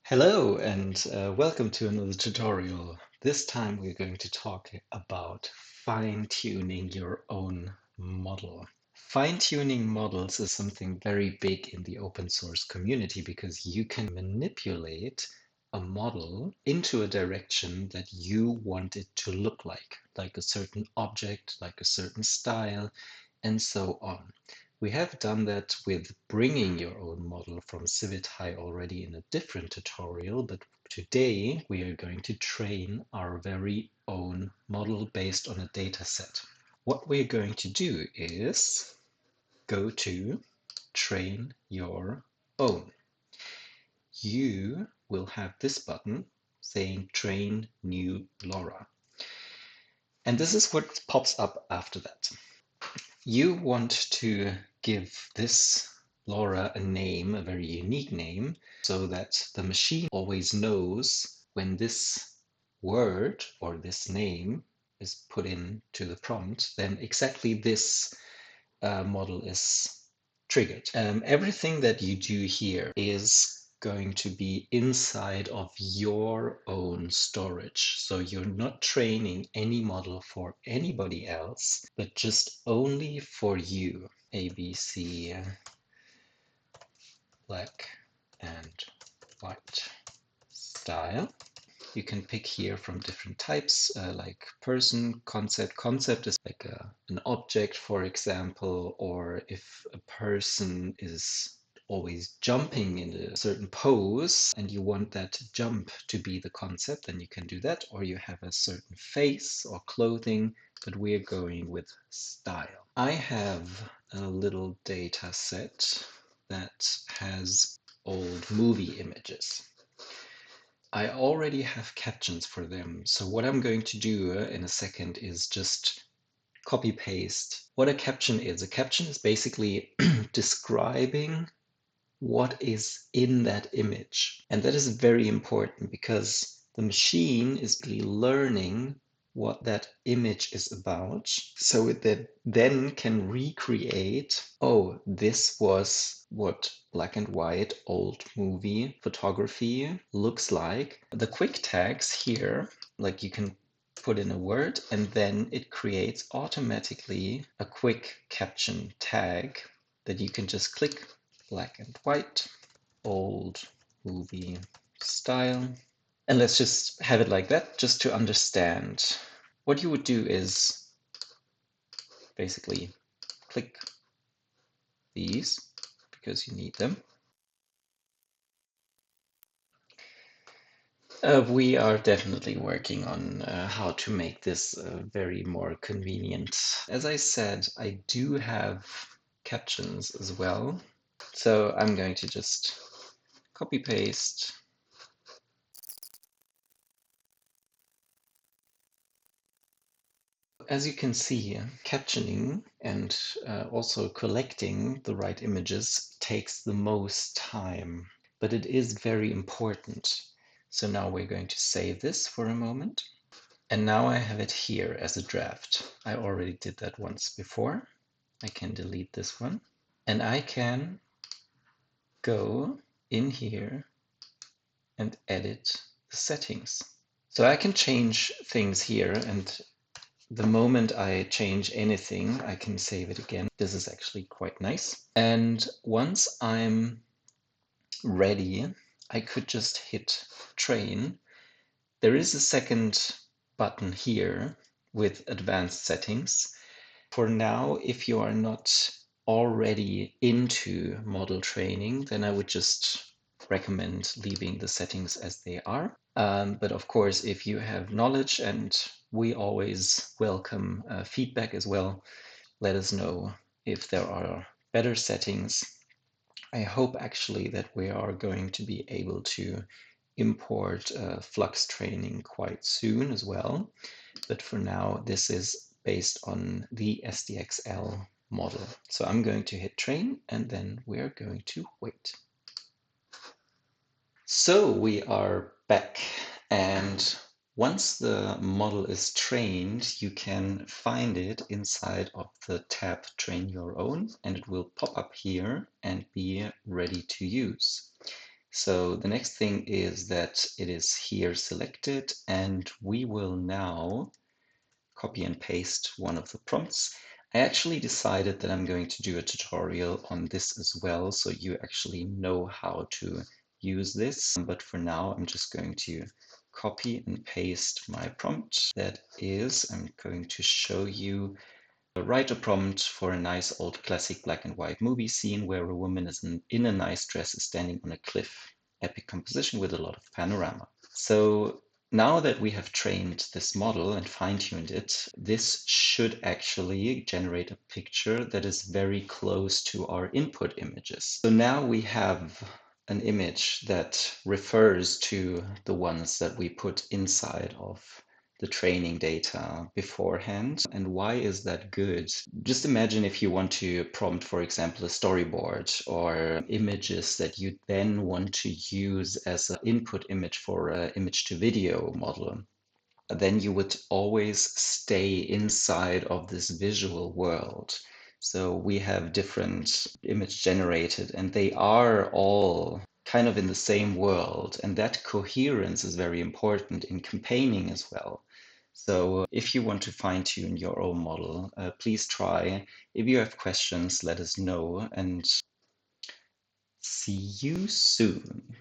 Hello and welcome to another tutorial. This time we're going to talk about fine-tuning your own model. Fine-tuning models is something very big in the open source community because you can manipulate a model into a direction that you want it to look like a certain object, like a certain style, and so on. We have done that with bringing your own model from CivitHigh already in a different tutorial, but today we are going to train our very own model based on a data set. What we're going to do is go to train your own. You will have this button saying train new LoRa. And this is what pops up after that. You want to give this LoRa a name, a very unique name, so that the machine always knows when this word or this name is put into the prompt, then exactly this model is triggered. Everything that you do here is going to be inside of your own storage. So you're not training any model for anybody else, but just only for you. ABC, black and white style. You can pick here from different types, like person, concept. Concept is like an object, for example, or if a person is always jumping in a certain pose and you want that jump to be the concept, then you can do that. Or you have a certain face or clothing, but we're going with style. I have a little data set that has old movie images. I already have captions for them. So what I'm going to do in a second is just copy paste what a caption is. A caption is basically describing what is in that image. And that is very important because the machine is really learning what that image is about. So it then can recreate, oh, this was what black and white old movie photography looks like. The quick tags here, like you can put in a word and then it creates automatically a quick caption tag that you can just click black and white, old movie style. And let's just have it like that, just to understand. What you would do is basically click these because you need them. We are definitely working on how to make this very more convenient. As I said, I do have captions as well. So I'm going to just copy paste. As you can see, captioning and also collecting the right images takes the most time, but it is very important. So now we're going to save this for a moment. And now I have it here as a draft. I already did that once before. I can delete this one. And I can go in here and edit the settings. So I can change things here, and the moment I change anything, I can save it again. This is actually quite nice. And once I'm ready, I could just hit train. There is a second button here with advanced settings. For now, if you are not already into model training, then I would just recommend leaving the settings as they are. But of course, if you have knowledge, and we always welcome feedback as well, let us know if there are better settings. I hope actually that we are going to be able to import flux training quite soon as well. But for now, this is based on the SDXL model. So I'm going to hit train and then we're going to wait. So we are back, and once the model is trained, you can find it inside of the tab Train Your Own, and it will pop up here and be ready to use. So the next thing is that it is here selected, and we will now copy and paste one of the prompts. I actually decided that I'm going to do a tutorial on this as well, so you actually know how to use this. But for now, I'm just going to copy and paste my prompt. That is, I'm going to show you write a prompt for a nice old classic black and white movie scene where a woman in a nice dress is standing on a cliff. Epic composition with a lot of panorama. So now that we have trained this model and fine-tuned it, this should actually generate a picture that is very close to our input images. So now we have an image that refers to the ones that we put inside of the training data beforehand. And why is that good? Just imagine if you want to prompt, for example, a storyboard or images that you then want to use as an input image for an image to video model. Then you would always stay inside of this visual world. So we have different image generated, and they are all kind of in the same world. And that coherence is very important in campaigning as well. So if you want to fine tune your own model, please try. If you have questions, let us know, and see you soon.